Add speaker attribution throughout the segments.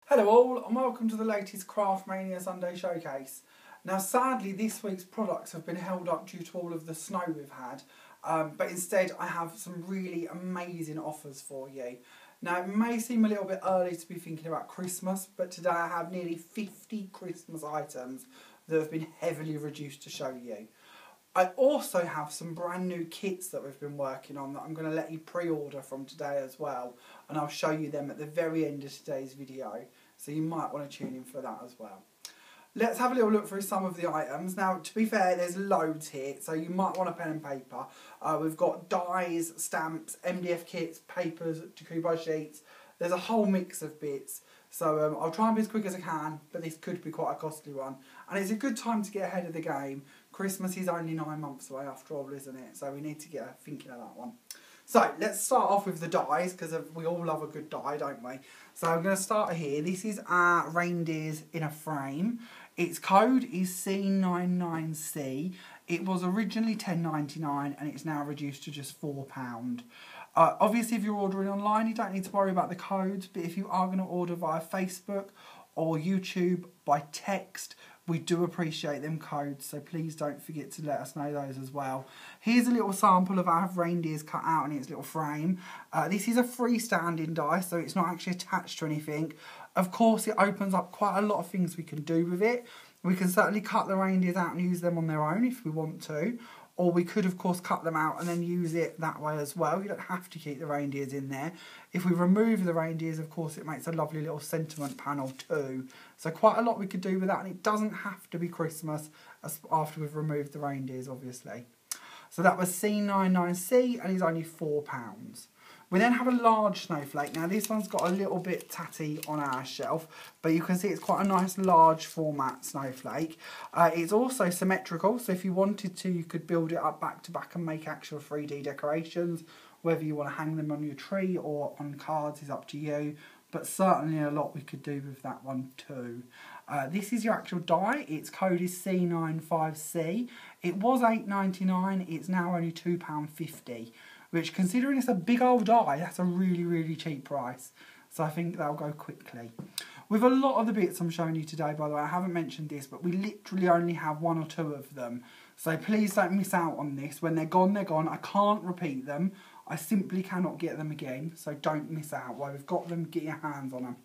Speaker 1: Hello all and welcome to the latest Craft Mania Sunday Showcase. Now sadly this week's products have been held up due to all of the snow we've had, but instead I have some really amazing offers for you. Now it may seem a little bit early to be thinking about Christmas, but today I have nearly 50 Christmas items that have been heavily reduced to show you. I also have some brand new kits that we've been working on that I'm going to let you pre-order from today as well, and I'll show you them at the very end of today's video, so you might want to tune in for that as well. Let's have a little look through some of the items. Now to be fair, there's loads here, so you might want a pen and paper. We've got dies, stamps, MDF kits, papers, decoupage sheets. There's a whole mix of bits. So I'll try and be as quick as I can, but this could be quite a costly one. And it's a good time to get ahead of the game. Christmas is only 9 months away after all, isn't it? So we need to get thinking of that one. So let's start off with the dies, because we all love a good die, don't we? So I'm going to start here. This is our reindeers in a frame. Its code is C99C. It was originally $10.99 and it's now reduced to just £4. Obviously, if you're ordering online, you don't need to worry about the codes, but if you are going to order via Facebook or YouTube by text, we do appreciate them codes, so please don't forget to let us know those as well. Here's a little sample of our reindeers cut out in its little frame. This is a freestanding die, so it's not actually attached to anything. Of course, it opens up quite a lot of things we can do with it. We can certainly cut the reindeers out and use them on their own if we want to. Or we could, of course, cut them out and then use it that way as well. You don't have to keep the reindeers in there. If we remove the reindeers, of course, it makes a lovely little sentiment panel too. So quite a lot we could do with that, and it doesn't have to be Christmas after we've removed the reindeers, obviously. So that was C99C, and is only £4. We then have a large snowflake. Now this one's got a little bit tatty on our shelf, but you can see it's quite a nice large format snowflake. It's also symmetrical, so if you wanted to, you could build it up back to back and make actual 3D decorations. Whether you want to hang them on your tree or on cards is up to you, but certainly a lot we could do with that one too. This is your actual die. Its code is C95C. It was $8.99, it's now only £2.50. Which, considering it's a big old die, that's a really, really cheap price. So I think they'll go quickly. With a lot of the bits I'm showing you today, by the way, I haven't mentioned this, but we literally only have 1 or 2 of them. So please don't miss out on this. When they're gone, they're gone. I can't repeat them. I simply cannot get them again. So don't miss out. While we've got them, get your hands on them.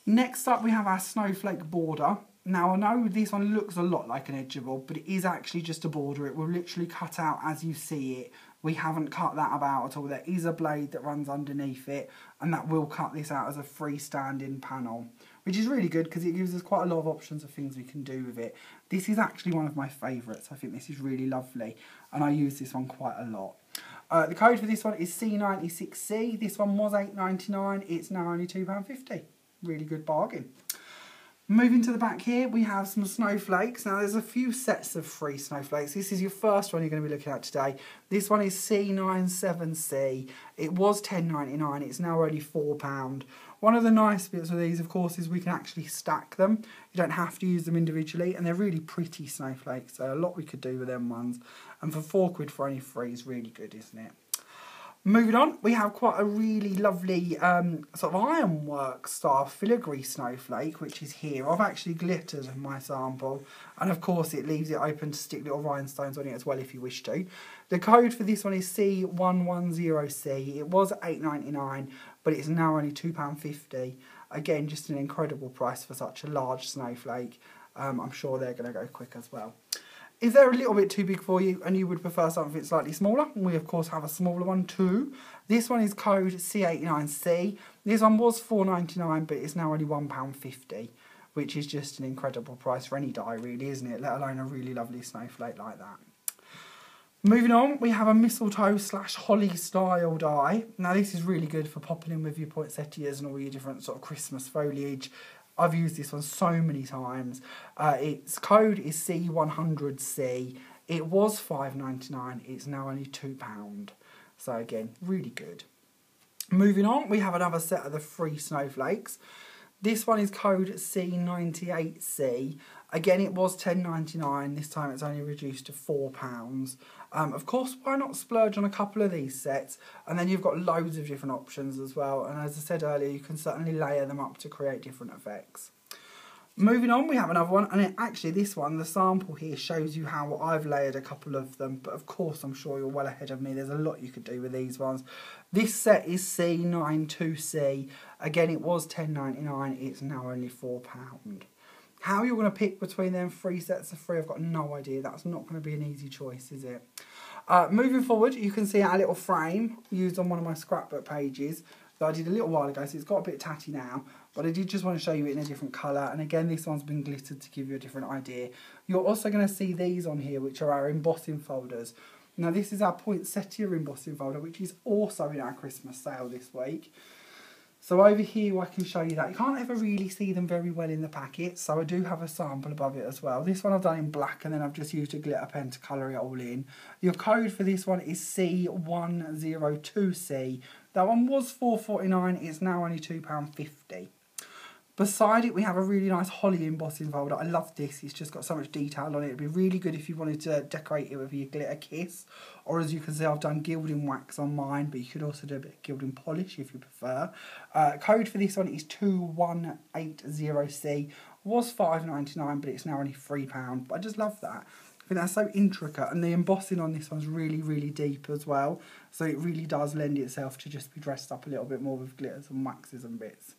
Speaker 1: Next up, we have our snowflake border. Now, I know this one looks a lot like an edgeable, but it is actually just a border. It will literally cut out as you see it. We haven't cut that about at all. There is a blade that runs underneath it, and that will cut this out as a freestanding panel, which is really good because it gives us quite a lot of options of things we can do with it. This is actually one of my favourites. I think this is really lovely, and I use this one quite a lot. The code for this one is C96C. This one was $8.99. It's now only £2.50. Really good bargain. Moving to the back here, we have some snowflakes. Now, there's a few sets of free snowflakes. This is your first one you're going to be looking at today. This one is C97C. It was $10.99. It's now only £4. One of the nice bits of these, of course, is we can actually stack them. You don't have to use them individually, and they're really pretty snowflakes, so a lot we could do with them ones. And for £4 for only 3 is really good, isn't it? Moving on, we have quite a really lovely sort of ironwork style filigree snowflake, which is here. I've actually glittered my sample, and of course it leaves it open to stick little rhinestones on it as well if you wish to. The code for this one is C110C. It was $8.99, but it's now only £2.50. Again, just an incredible price for such a large snowflake. I'm sure they're going to go quick as well. If they're a little bit too big for you and you would prefer something slightly smaller, we of course have a smaller one too. This one is code C89C. This one was $4.99, but it's now only £1.50, which is just an incredible price for any die really, isn't it? Let alone a really lovely snowflake like that. Moving on, we have a mistletoe / holly style die. Now this is really good for popping in with your poinsettias and all your different sort of Christmas foliage. I've used this one so many times. Its code is C100C. It was $5.99. It's now only £2. So again, really good. Moving on, we have another set of the free snowflakes. This one is code C98C. Again, it was £10.99. This time it's only reduced to £4. Of course, why not splurge on a couple of these sets? And then you've got loads of different options as well. And as I said earlier, you can certainly layer them up to create different effects. Moving on, we have another one, and actually this one, the sample here, shows you how I've layered a couple of them, but of course I'm sure you're well ahead of me. There's a lot you could do with these ones. This set is C92C. Again, it was £10.99. It's now only £4. How you're going to pick between them 3 sets of 3, I've got no idea. That's not going to be an easy choice, is it? Moving forward, you can see our little frame used on one of my scrapbook pages that I did a little while ago, so it's got a bit tatty now, but I did just want to show you it in a different colour. And again, this one's been glittered to give you a different idea. You're also going to see these on here, which are our embossing folders. Now, this is our poinsettia embossing folder, which is also in our Christmas sale this week. So over here, I can show you that. You can't ever really see them very well in the packet, so I do have a sample above it as well. This one I've done in black, and then I've just used a glitter pen to colour it all in. Your code for this one is C102C. That one was £4.49. It's now only £2.50. Beside it, we have a really nice holly embossing folder. I love this. It's just got so much detail on it. It'd be really good if you wanted to decorate it with your glitter kiss. Or as you can see, I've done gilding wax on mine, but you could also do a bit of gilding polish if you prefer. Code for this one is 2180C. Was £5.99, but it's now only £3. But I just love that. I think that's so intricate, and the embossing on this one's really, really deep as well. So it really does lend itself to just be dressed up a little bit more with glitters and waxes and bits.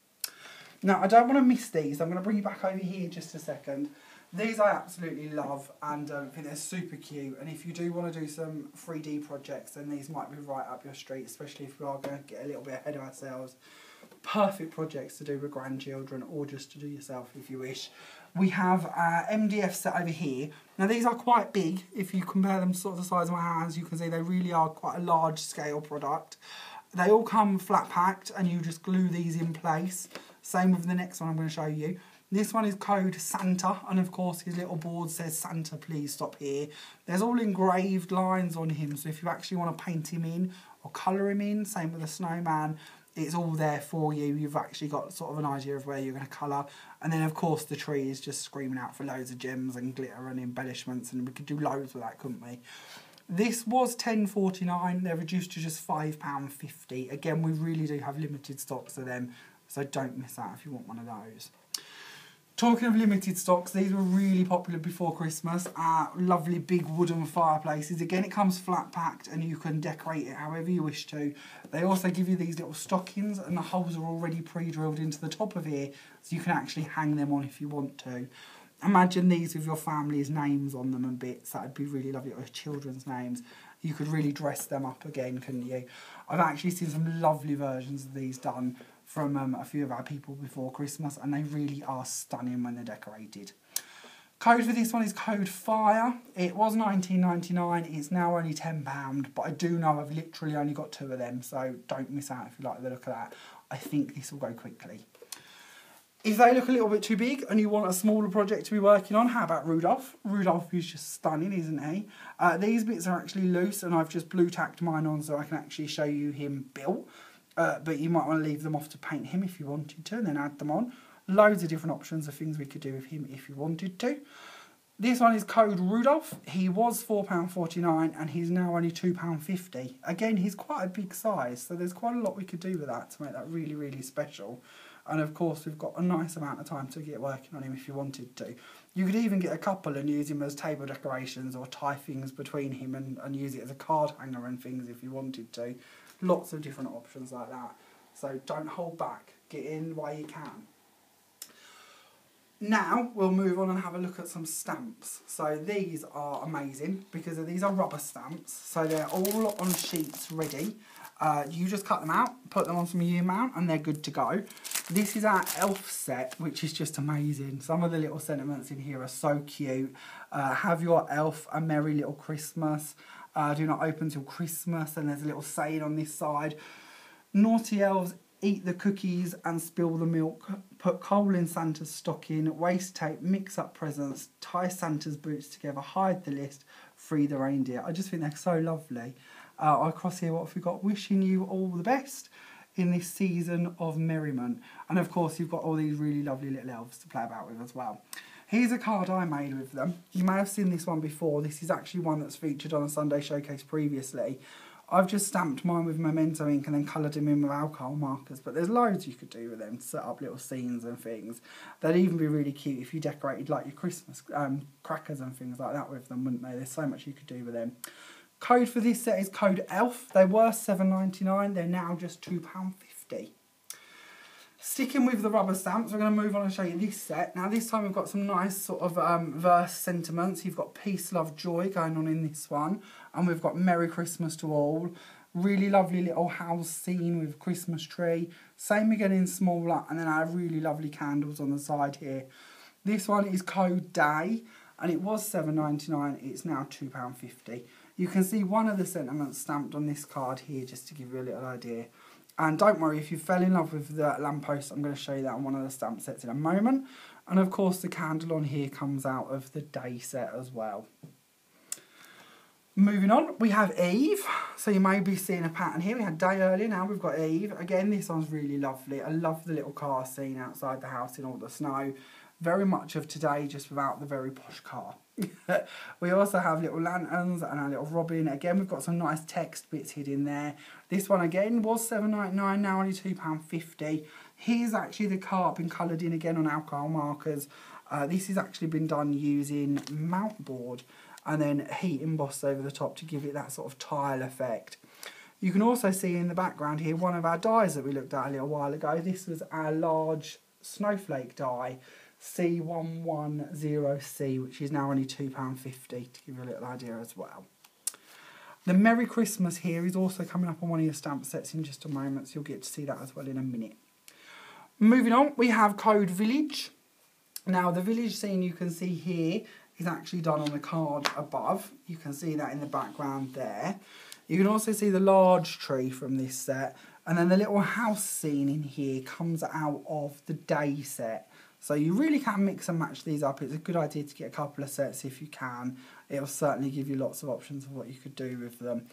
Speaker 1: Now, I don't want to miss these. I'm going to bring you back over here just a second. These I absolutely love, and I think they're super cute. And if you do want to do some 3D projects, then these might be right up your street, especially if we are going to get a little bit ahead of ourselves. Perfect projects to do with grandchildren, or just to do yourself if you wish. We have our MDF set over here. Now, these are quite big. If you compare them to sort of the size of my hands, you can see they really are quite a large scale product. They all come flat packed, and you just glue these in place. Same with the next one I'm going to show you. This one is code Santa, and of course his little board says Santa, please stop here. There's all engraved lines on him, so if you actually want to paint him in or colour him in, same with the snowman, it's all there for you. You've actually got sort of an idea of where you're going to colour. And then of course the tree is just screaming out for loads of gems and glitter and embellishments, and we could do loads with that, couldn't we? This was £10.49. They're reduced to just £5.50. Again, we really do have limited stocks of them, so don't miss out if you want one of those. Talking of limited stocks, these were really popular before Christmas. Lovely big wooden fireplaces. Again, it comes flat packed, and you can decorate it however you wish to. They also give you these little stockings, and the holes are already pre-drilled into the top of here, so you can actually hang them on if you want to. Imagine these with your family's names on them and bits. That would be really lovely, or children's names. You could really dress them up again, couldn't you? I've actually seen some lovely versions of these done from a few of our people before Christmas, and they really are stunning when they're decorated. Code for this one is code FIRE. It was £19.99, it's now only £10, but I do know I've literally only got 2 of them, so don't miss out if you like the look of that. I think this will go quickly. If they look a little bit too big and you want a smaller project to be working on, how about Rudolph? Rudolph is just stunning, isn't he? These bits are actually loose, and I've just blue tacked mine on so I can actually show you him built. But you might want to leave them off to paint him if you wanted to, and then add them on. Loads of different options of things we could do with him if you wanted to. This one is code Rudolph. He was £4.49 and he's now only £2.50. Again, he's quite a big size, so there's quite a lot we could do with that to make that really, really special. And of course, we've got a nice amount of time to get working on him if you wanted to. You could even get a couple and use him as table decorations, or tie things between him and use it as a card hanger and things if you wanted to. Lots of different options like that. So don't hold back. Get in while you can. Now we'll move on and have a look at some stamps. So these are amazing because these are rubber stamps. So they're all on sheets ready. You just cut them out, put them on some U-mount, and they're good to go. This is our elf set, which is just amazing. Some of the little sentiments in here are so cute. Have your elf a merry little Christmas. Do not open till Christmas, and there's a little saying on this side. Naughty elves, eat the cookies and spill the milk. Put coal in Santa's stocking, waste tape, mix up presents, tie Santa's boots together, hide the list, free the reindeer. I just think they're so lovely. Across here, what have we got? Wishing you all the best. in this season of merriment. And of course you've got all these really lovely little elves to play about with as well. Here's a card I made with them. You may have seen this one before. This is actually one that's featured on a Sunday Showcase previously. I've just stamped mine with Memento ink and then coloured them in with alcohol markers, but there's loads you could do with them to set up little scenes and things. They'd even be really cute if you decorated like your Christmas crackers and things like that with them, wouldn't they? There's so much you could do with them. Code for this set is code ELF. They were £7.99, they're now just £2.50. Sticking with the rubber stamps, we're going to move on and show you this set. Now this time we've got some nice sort of verse sentiments. You've got peace, love, joy going on in this one. And we've got Merry Christmas to all. Really lovely little house scene with Christmas tree. Same again in smaller, and then I have really lovely candles on the side here. This one is code DAY, and it was £7.99, it's now £2.50. You can see one of the sentiments stamped on this card here, just to give you a little idea. And don't worry, if you fell in love with the lamppost, I'm going to show you that on one of the stamp sets in a moment. And of course the candle on here comes out of the day set as well. Moving on, we have Eve. So you may be seeing a pattern here. We had day earlier, now we've got Eve. Again, this one's really lovely. I love the little car scene outside the house in all the snow. Very much of today, just without the very posh car. We also have little lanterns and a little robin. Again, we've got some nice text bits hidden there. This one again was £7.99, now only £2.50. Here's actually the card been coloured in again on alcohol markers. This has actually been done using mount board and then heat embossed over the top to give it that sort of tile effect. You can also see in the background here one of our dies that we looked at a little while ago. This was our large snowflake die, C110C, which is now only £2.50, to give you a little idea as well. The Merry Christmas here is also coming up on one of your stamp sets in just a moment, so you'll get to see that as well in a minute. Moving on, we have code Village. Now the village scene you can see here is actually done on the card above. You can see that in the background there. You can also see the large tree from this set, and then the little house scene in here comes out of the day set. So you really can mix and match these up. It's a good idea to get a couple of sets if you can. It'll certainly give you lots of options of what you could do with them.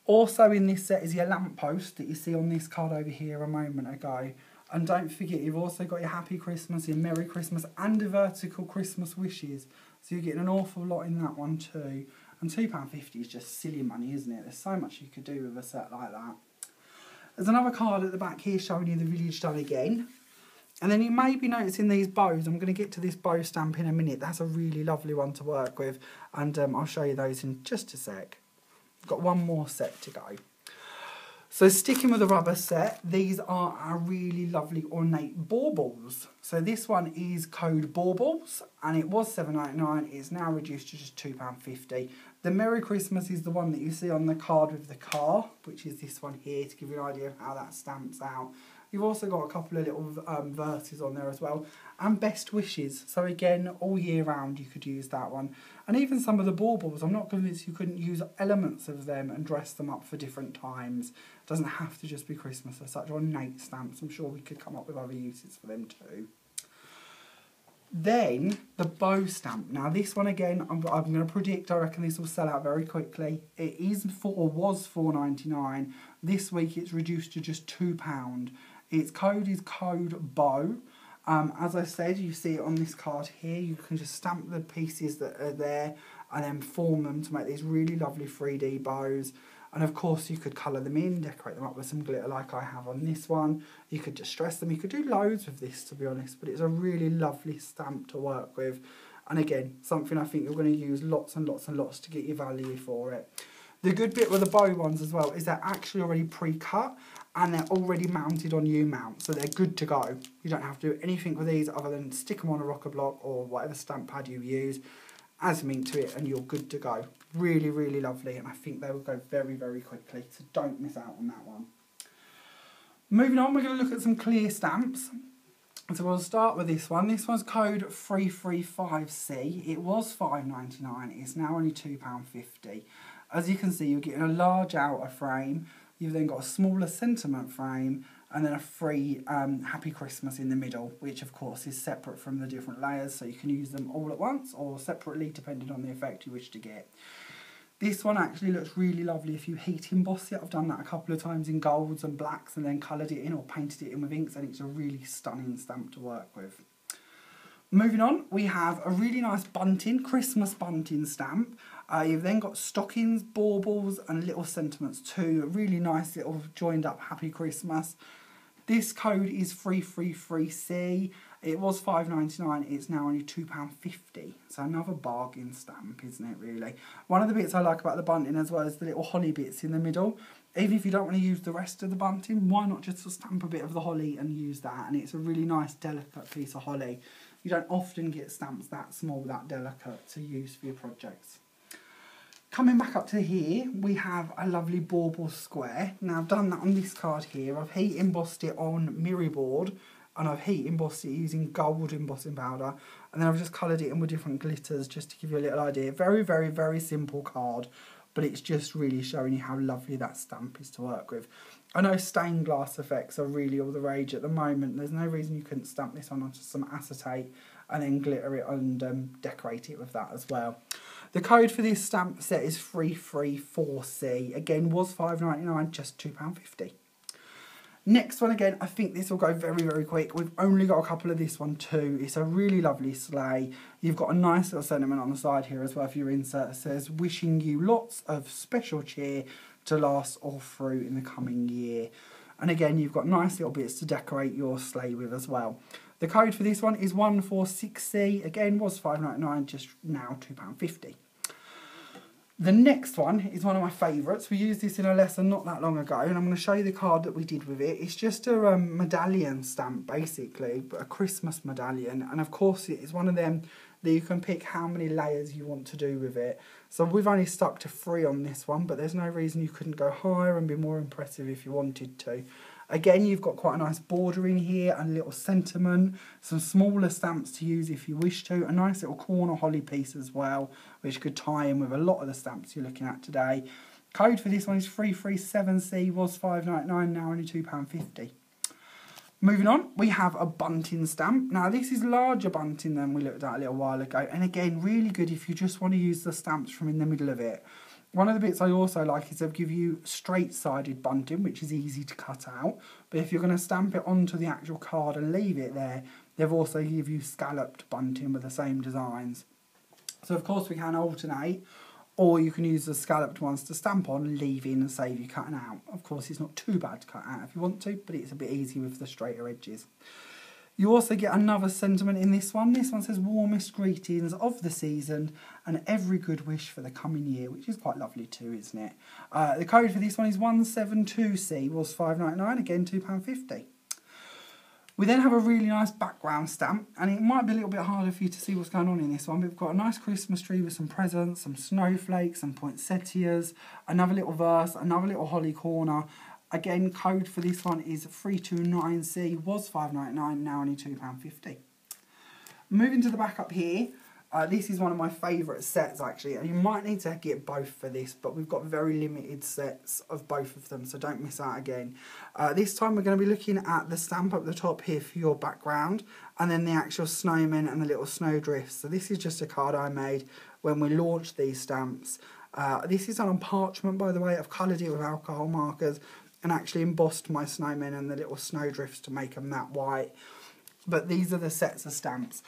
Speaker 1: Also in this set is your lamppost that you see on this card over here a moment ago. And don't forget, you've also got your Happy Christmas, your Merry Christmas and a vertical Christmas wishes. So you're getting an awful lot in that one too. And £2.50 is just silly money, isn't it? There's so much you could do with a set like that. There's another card at the back here showing you the village done again. And then you may be noticing these bows. I'm going to get to this bow stamp in a minute. That's a really lovely one to work with. And I'll show you those in just a sec. I've got one more set to go. So sticking with the rubber set, these are our really lovely ornate baubles. So this one is code baubles, and it was £7.99. It's now reduced to just £2.50. The Merry Christmas is the one that you see on the card with the car, which is this one here, to give you an idea of how that stamps out. You've also got a couple of little verses on there as well. And best wishes. So again, all year round you could use that one. And even some of the baubles, I'm not convinced you couldn't use elements of them and dress them up for different times. It doesn't have to just be Christmas. They're such ornate stamps. I'm sure we could come up with other uses for them too. Then the bow stamp. Now this one again, I'm going to predict, I reckon this will sell out very quickly. It is was £4.99. This week it's reduced to just £2. Its code is code bow. As I said, you see it on this card here. You can just stamp the pieces that are there and then form them to make these really lovely 3D bows. And of course you could colour them in, decorate them up with some glitter like I have on this one. You could distress them. You could do loads with this, to be honest, but it's a really lovely stamp to work with. And again, something I think you're going to use lots and lots and lots to get your value for it. The good bit with the bow ones as well is they're actually already pre-cut and they're already mounted on U-mount, so they're good to go. You don't have to do anything with these other than stick them on a rocker block or whatever stamp pad you use, add some ink to it, and you're good to go. Really, really lovely, and I think they will go very, very quickly, so don't miss out on that one. Moving on, we're going to look at some clear stamps. So we'll start with this one. This one's code 335C. It was £5.99. It's now only £2.50. As you can see, you're getting a large outer frame. You've then got a smaller sentiment frame and then a free Happy Christmas in the middle, which of course is separate from the different layers, so you can use them all at once or separately depending on the effect you wish to get. This one actually looks really lovely if you heat emboss it. I've done that a couple of times in golds and blacks and then coloured it in or painted it in with inks, and it's a really stunning stamp to work with. Moving on, we have a really nice bunting, Christmas bunting stamp. You've then got stockings, baubles and little sentiments too. A really nice little joined up Happy Christmas. This code is 333C. It was £5.99, it's now only £2.50. So another bargain stamp, isn't it, really? One of the bits I like about the bunting as well is the little holly bits in the middle. Even if you don't want to use the rest of the bunting, why not just stamp a bit of the holly and use that? And it's a really nice, delicate piece of holly. You don't often get stamps that small, that delicate to use for your projects. Coming back up to here, we have a lovely bauble square. Now I've done that on this card here. I've heat embossed it on mirror board, and I've heat embossed it using gold embossing powder, and then I've just coloured it in with different glitters just to give you a little idea. Very, very, very simple card, but it's just really showing you how lovely that stamp is to work with. I know stained glass effects are really all the rage at the moment. There's no reason you couldn't stamp this on onto some acetate and then glitter it and decorate it with that as well. The code for this stamp set is 334C. Again, was £5.99, just £2.50. Next one, again, I think this will go very, very quick. We've only got a couple of this one too. It's a really lovely sleigh. You've got a nice little sentiment on the side here as well for your insert. It says, wishing you lots of special cheer to last all through in the coming year. And again, you've got nice little bits to decorate your sleigh with as well. The code for this one is 146C. Again, was £5.99, just now £2.50. The next one is one of my favourites. We used this in a lesson not that long ago, and I'm going to show you the card that we did with it. It's just a medallion stamp, basically, but a Christmas medallion. And of course, it is one of them that you can pick how many layers you want to do with it. So we've only stuck to 3 on this one, but there's no reason you couldn't go higher and be more impressive if you wanted to. Again, you've got quite a nice border in here and a little sentiment, some smaller stamps to use if you wish to, a nice little corner holly piece as well, which could tie in with a lot of the stamps you're looking at today. Code for this one is 337C, was £5.99, now only £2.50. Moving on, we have a bunting stamp. Now this is larger bunting than we looked at a little while ago, and again, really good if you just want to use the stamps from in the middle of it. One of the bits I also like is they'll give you straight-sided bunting, which is easy to cut out. But if you're going to stamp it onto the actual card and leave it there, they've also give you scalloped bunting with the same designs. So of course we can alternate, or you can use the scalloped ones to stamp on, leave in and save you cutting out. Of course it's not too bad to cut out if you want to, but it's a bit easy with the straighter edges. You also get another sentiment in this one. This one says, warmest greetings of the season and every good wish for the coming year, which is quite lovely too, isn't it? The code for this one is 172C, was £5.99, again £2.50. We then have a really nice background stamp, and it might be a little bit harder for you to see what's going on in this one, but we've got a nice Christmas tree with some presents, some snowflakes, some poinsettias, another little verse, another little holly corner. Again, code for this one is 329C, was £5.99, now only £2.50. Moving to the back up here, this is one of my favourite sets actually, and you might need to get both for this, but we've got very limited sets of both of them, so don't miss out again. This time we're going to be looking at the stamp up the top here for your background, and then the actual snowmen and the little snowdrifts. So this is just a card I made when we launched these stamps. This is on parchment, by the way. I've coloured it with alcohol markers and actually embossed my snowmen and the little snowdrifts to make them that white. But these are the sets of stamps.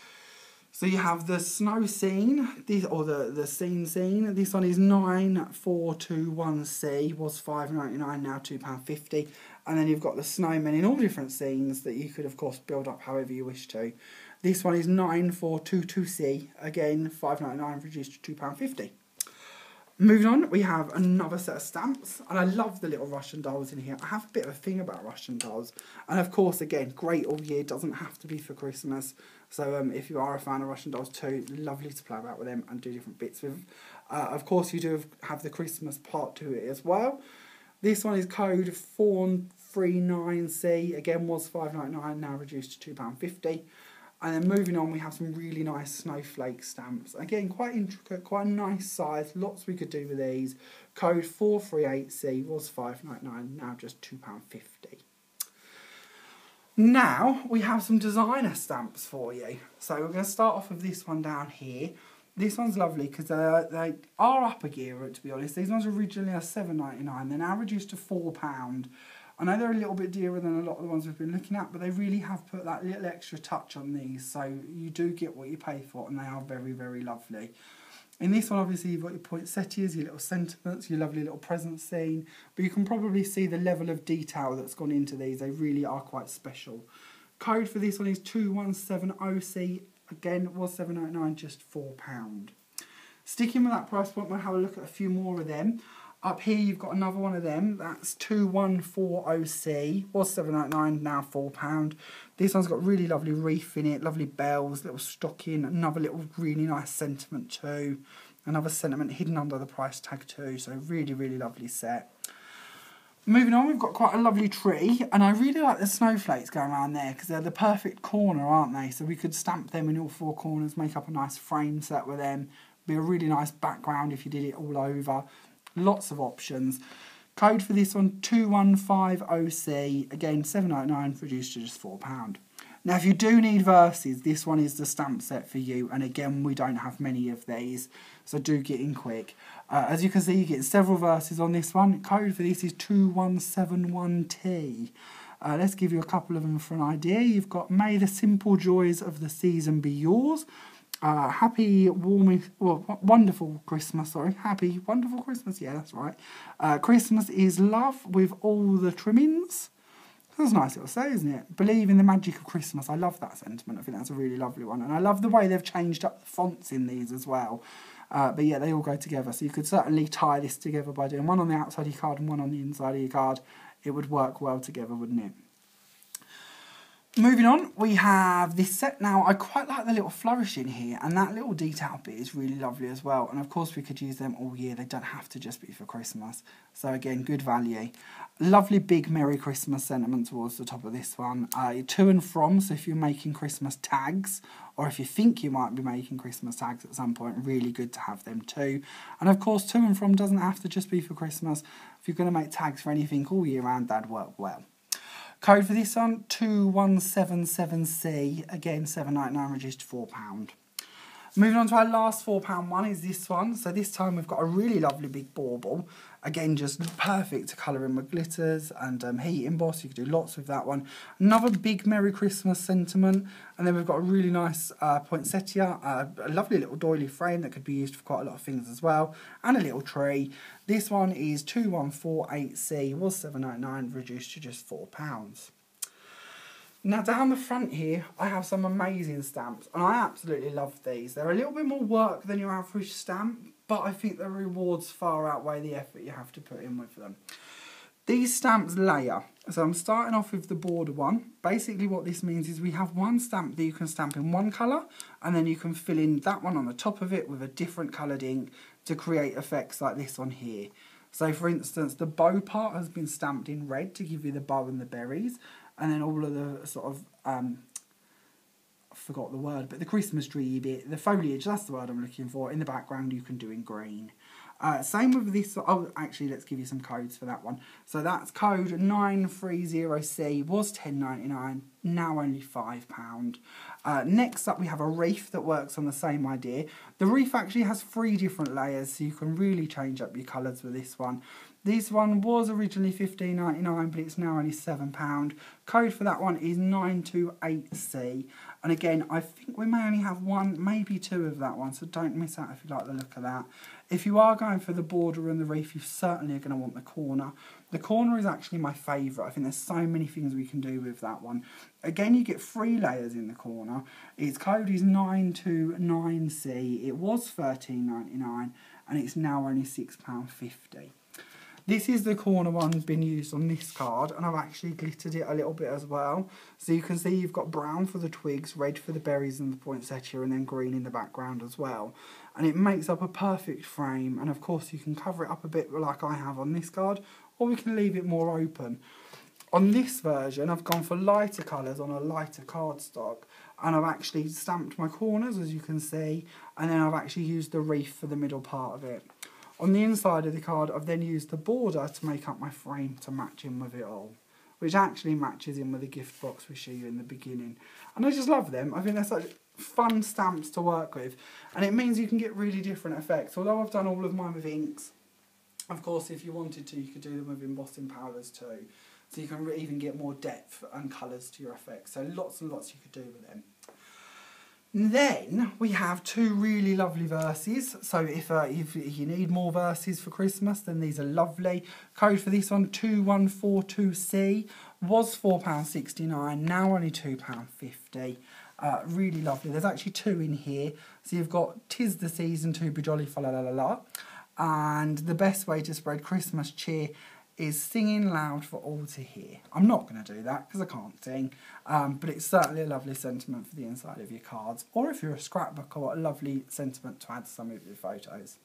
Speaker 1: So you have the snow scene, the scene. This one is 9421C, was £5.99, now £2.50. And then you've got the snowmen in all different scenes that you could, of course, build up however you wish to. This one is 9422C, again £5.99, reduced to £2.50. Moving on, we have another set of stamps, and I love the little Russian dolls in here. I have a bit of a thing about Russian dolls, and of course, again, great all year, doesn't have to be for Christmas. So if you are a fan of Russian dolls too, lovely to play about with them and do different bits with. Of course, you do have the Christmas part to it as well. This one is code 439C, again was £5.99, now reduced to £2.50. And then moving on, we have some really nice snowflake stamps. Again, quite intricate, quite a nice size. Lots we could do with these. Code 438C, was £5.99, now just £2.50. Now, we have some designer stamps for you. So we're going to start off with this one down here. This one's lovely because they are up a gear, to be honest. These ones originally are $7.99. They're now reduced to £4. I know they're a little bit dearer than a lot of the ones we've been looking at, but they really have put that little extra touch on these, so you do get what you pay for, and they are very, very lovely. In this one, obviously, you've got your poinsettias, your little sentiments, your lovely little present scene, but you can probably see the level of detail that's gone into these. They really are quite special. Code for this one is 2170C. Again, it was $7.99, just £4. Sticking with that price point, we'll have a look at a few more of them. Up here, you've got another one of them. That's 2140C. Was $7.99, now £4. This one's got really lovely reef in it, lovely bells, little stocking, another little really nice sentiment too. Another sentiment hidden under the price tag too. So really, really lovely set. Moving on, we've got quite a lovely tree, and I really like the snowflakes going around there because they're the perfect corner, aren't they? So we could stamp them in all four corners, make up a nice frame set with them. Be a really nice background if you did it all over. Lots of options. Code for this one, 2150C. Again, $7.99, reduced to just £4. Now, if you do need verses, this one is the stamp set for you. And again, we don't have many of these, so do get in quick. As you can see, you get several verses on this one. Code for this is 2171T. Let's give you a couple of them for an idea. You've got, may the simple joys of the season be yours. Happy, wonderful Christmas, Happy, wonderful Christmas, yeah, that's right. Christmas is love with all the trimmings. That's a nice little say, isn't it? Believe in the magic of Christmas. I love that sentiment. I think that's a really lovely one. And I love the way they've changed up the fonts in these as well. But yeah, they all go together. So you could certainly tie this together by doing one on the outside of your card and one on the inside of your card. It would work well together, wouldn't it? Moving on, we have this set now. I quite like the little flourish in here, and that little detail bit is really lovely as well. And of course, we could use them all year. They don't have to just be for Christmas. So again, good value. Lovely big Merry Christmas sentiment towards the top of this one. To and from, so if you're making Christmas tags, or if you think you might be making Christmas tags at some point, really good to have them too. And of course, to and from doesn't have to just be for Christmas. If you're going to make tags for anything all year round, that'd work well. Code for this one, 2177C, again $7.99, reduced to £4. Moving on to our last £4 one is this one. So this time we've got a really lovely big bauble. Again, just perfect to colour in with glitters and heat emboss. You could do lots with that one. Another big Merry Christmas sentiment. And then we've got a really nice poinsettia, a lovely little doily frame that could be used for quite a lot of things as well. And a little tree. This one is 2148C, was $7.99, reduced to just £4. Now down the front here, I have some amazing stamps, and I absolutely love these. They're a little bit more work than your average stamp, but I think the rewards far outweigh the effort you have to put in with them. These stamps layer, so I'm starting off with the border one. Basically what this means is we have one stamp that you can stamp in one colour, and then you can fill in that one on the top of it with a different coloured ink to create effects like this one here. So for instance, the bow part has been stamped in red to give you the bow and the berries, and then all of the sort of, I forgot the word, but the Christmas tree bit, the foliage, that's the word I'm looking for, in the background you can do in green. Same with this, oh actually let's give you some codes for that one. So that's code 930C, was $10.99, now only £5. Next up we have a wreath that works on the same idea. The wreath actually has 3 different layers, so you can really change up your colours with this one. This one was originally $15.99, but it's now only £7. Code for that one is 928C. And again, I think we may only have 1, maybe 2 of that one, so don't miss out if you like the look of that. If you are going for the border and the wreath, you certainly are going to want the corner. The corner is actually my favourite. I think there's so many things we can do with that one. Again, you get 3 layers in the corner. Its code is 929C. It was $13.99, and it's now only £6.50. This is the corner one been used on this card, and I've actually glittered it a little bit as well. So you can see you've got brown for the twigs, red for the berries and the poinsettia, and then green in the background as well. And it makes up a perfect frame, and of course you can cover it up a bit like I have on this card, or we can leave it more open. On this version, I've gone for lighter colours on a lighter cardstock, and I've actually stamped my corners, as you can see, and then I've actually used the wreath for the middle part of it. On the inside of the card, I've then used the border to make up my frame to match in with it all. which actually matches in with the gift box we show you in the beginning. And I just love them. I think they're such fun stamps to work with, and it means you can get really different effects. Although I've done all of mine with inks, of course if you wanted to you could do them with embossing powders too, so you can even get more depth and colours to your effects. So lots and lots you could do with them. Then we have two really lovely verses. So if you need more verses for Christmas, then these are lovely. Code for this one, 2142C, was £4.69, now only £2.50. Really lovely. There's actually two in here. So you've got 'Tis the Season to Be Jolly, fa la la la la, and the best way to spread Christmas cheer is singing loud for all to hear. I'm not going to do that because I can't sing, but it's certainly a lovely sentiment for the inside of your cards, or if you're a scrapbooker, what a lovely sentiment to add to some of your photos.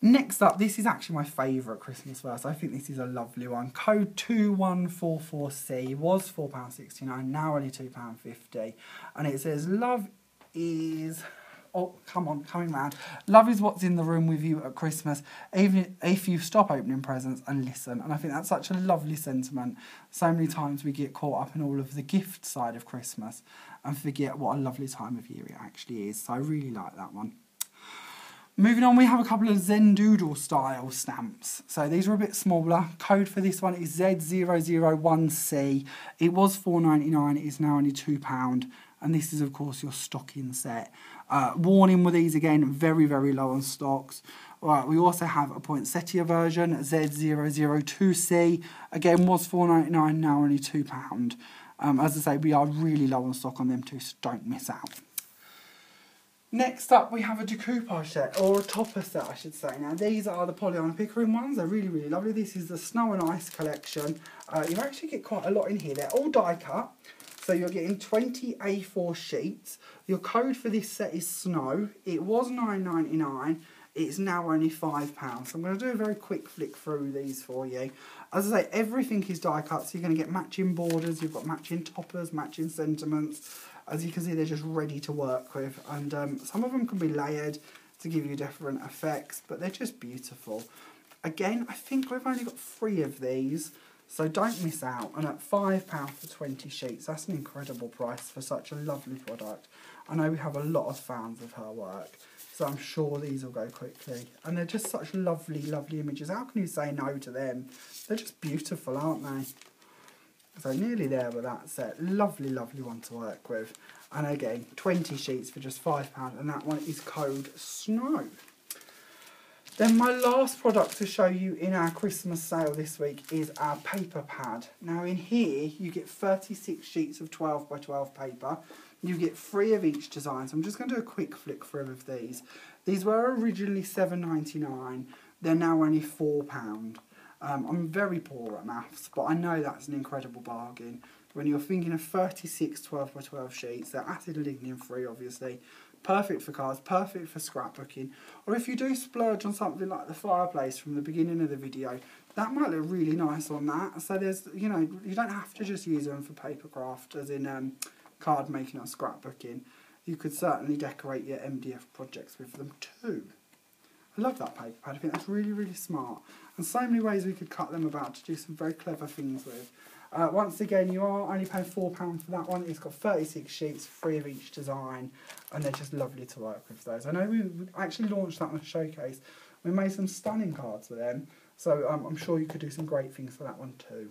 Speaker 1: Next up, this is actually my favourite Christmas verse. I think this is a lovely one. Code 2144C, was £4.69, now only £2.50, and it says, love is... Oh, come on, coming round. Love is what's in the room with you at Christmas, even if you stop opening presents and listen. And I think that's such a lovely sentiment. So many times we get caught up in all of the gift side of Christmas and forget what a lovely time of year it actually is. So I really like that one. Moving on, we have a couple of Zen Doodle style stamps. So these are a bit smaller. Code for this one is Z001C. It was £4.99, it is now only £2. And this is, of course, your stocking set. Warning with these, again, very, very low on stocks. We also have a poinsettia version, Z002C. Again, was £4.99, now only £2. As I say, we are really low on stock on them too, so don't miss out. Next up, we have a decoupage set, or a topper set, I should say. Now, these are the Pollyanna Pickering ones. They're really, really lovely. This is the Snow and Ice collection. You actually get quite a lot in here. They're all die cut. So you're getting 20 A4 sheets. Your code for this set is SNOW. It was £9.99. It's now only £5. So I'm going to do a very quick flick through these for you. As I say, everything is die cut, so you're going to get matching borders, you've got matching toppers, matching sentiments. As you can see, they're just ready to work with. And some of them can be layered to give you different effects, but they're just beautiful. Again, I think we've only got 3 of these. So don't miss out, and at £5 for 20 sheets, that's an incredible price for such a lovely product. I know we have a lot of fans of her work, so I'm sure these will go quickly. And they're just such lovely, lovely images. How can you say no to them? They're just beautiful, aren't they? So nearly there with that set. Lovely, lovely one to work with. And again, 20 sheets for just £5, and that one is code SNOW. Then my last product to show you in our Christmas sale this week is our paper pad. Now in here you get 36 sheets of 12 by 12 paper. You get 3 of each design. So I'm just going to do a quick flick through of these. These were originally £7.99. They're now only £4. I'm very poor at maths, but I know that's an incredible bargain. When you're thinking of 36 12 by 12 sheets, they're acid lignin free obviously. Perfect for cards, perfect for scrapbooking, or if you do splurge on something like the fireplace from the beginning of the video, that might look really nice on that. So there's, you know, you don't have to just use them for paper craft, as in card making or scrapbooking. You could certainly decorate your MDF projects with them too. I love that paper pad. I think that's really, really smart, and so many ways we could cut them about to do some very clever things with. Once again, you are only paying £4 for that one. It's got 36 sheets, 3 of each design, and they're just lovely to work with those. I know we actually launched that on a showcase. We made some stunning cards with them, so I'm sure you could do some great things for that one too.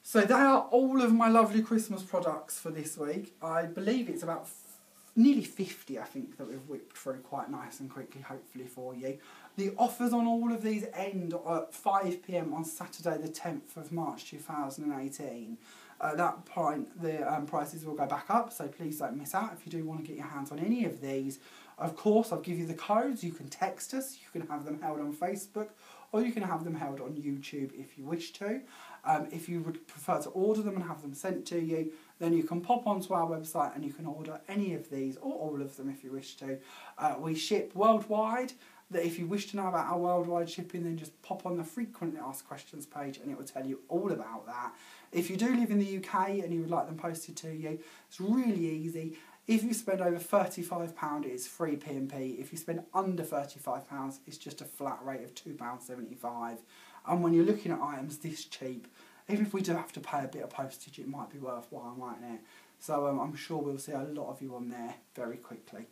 Speaker 1: So they are all of my lovely Christmas products for this week. I believe it's about nearly 50, I think, that we've whipped through quite nice and quickly, hopefully for you. The offers on all of these end at 5 PM on Saturday the 10th of March 2018. At that point, the prices will go back up, so please don't miss out if you do want to get your hands on any of these. Of course, I'll give you the codes. You can text us, you can have them held on Facebook, or you can have them held on YouTube if you wish to. If you would prefer to order them and have them sent to you, then you can pop onto our website and you can order any of these, or all of them if you wish to. We ship worldwide. That if you wish to know about our worldwide shipping, then just pop on the frequently asked questions page and it will tell you all about that. If you do live in the UK and you would like them posted to you, it's really easy. If you spend over £35, it's free P&P. If you spend under £35, it's just a flat rate of £2.75. And when you're looking at items this cheap, even if we do have to pay a bit of postage, it might be worthwhile, mightn't it? So I'm sure we'll see a lot of you on there very quickly.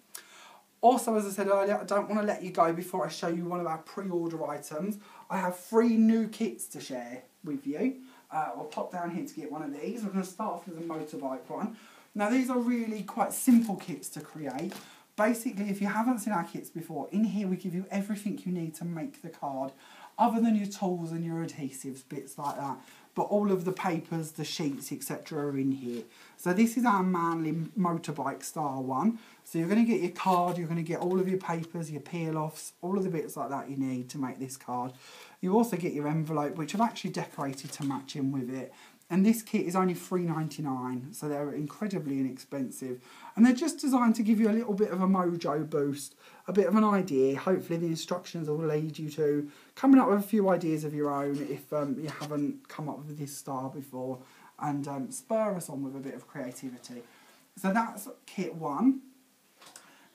Speaker 1: Also, as I said earlier, I don't want to let you go before I show you one of our pre-order items. I have 3 new kits to share with you. I'll pop down here to get one of these. We're going to start off with a motorbike one. Now, these are really quite simple kits to create. Basically, if you haven't seen our kits before, in here we give you everything you need to make the card, other than your tools and your adhesives, bits like that. But all of the papers, the sheets, etc. are in here. So this is our Manly motorbike style one. So you're going to get your card, you're going to get all of your papers, your peel-offs, all of the bits like that you need to make this card. You also get your envelope, which I've actually decorated to match in with it. And this kit is only $3.99, so they're incredibly inexpensive. And they're just designed to give you a little bit of a mojo boost, a bit of an idea. Hopefully the instructions will lead you to coming up with a few ideas of your own if you haven't come up with this style before, and spur us on with a bit of creativity. So that's kit 1.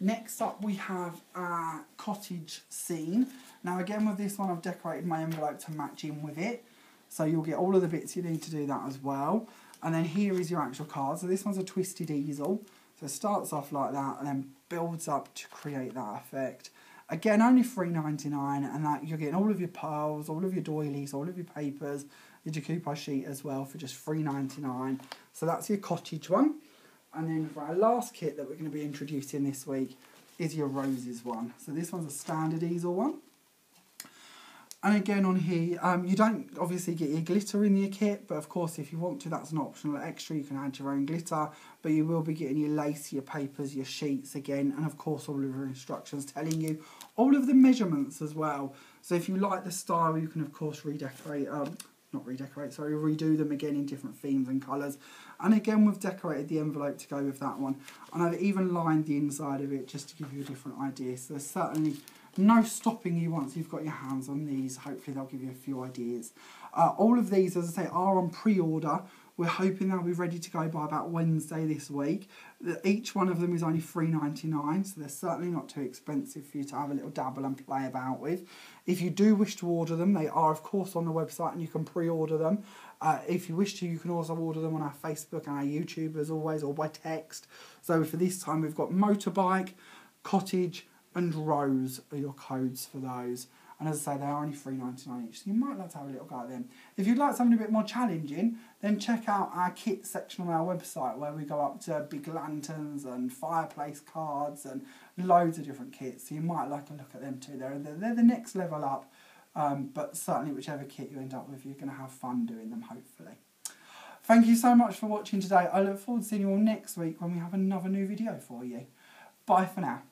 Speaker 1: Next up we have our cottage scene. Now again with this one I've decorated my envelope to match in with it. So you'll get all of the bits you need to do that as well. And then here is your actual card. So this one's a twisted easel. So it starts off like that and then builds up to create that effect. Again, only $3.99, and that you're getting all of your pearls, all of your doilies, all of your papers, your decoupage sheet as well for just $3.99. So that's your cottage one. And then for our last kit that we're going to be introducing this week is your roses one. So this one's a standard easel one. And again on here, you don't obviously get your glitter in your kit, but of course if you want to, that's an optional extra. You can add your own glitter, but you will be getting your lace, your papers, your sheets again, and of course all of your instructions telling you all of the measurements as well. So if you like the style, you can of course redo them again in different themes and colours. And again, we've decorated the envelope to go with that one. And I've even lined the inside of it just to give you a different idea. So there's certainly no stopping you once you've got your hands on these. Hopefully they'll give you a few ideas. All of these, as I say, are on pre-order. We're hoping they'll be ready to go by about Wednesday this week. Each one of them is only $3.99, so they're certainly not too expensive for you to have a little dabble and play about with. If you do wish to order them, they are of course on the website and you can pre-order them. If you wish to, you can also order them on our Facebook and our YouTube as always, or by text. So for this time we've got motorbike, cottage and rose are your codes for those. And as I say, they're only $3.99 each, so you might like to have a little go at them. If you'd like something a bit more challenging, then check out our kit section on our website, where we go up to big lanterns and fireplace cards and loads of different kits. So you might like a look at them too. They're the next level up, but certainly whichever kit you end up with, you're going to have fun doing them, hopefully. Thank you so much for watching today. I look forward to seeing you all next week when we have another new video for you. Bye for now.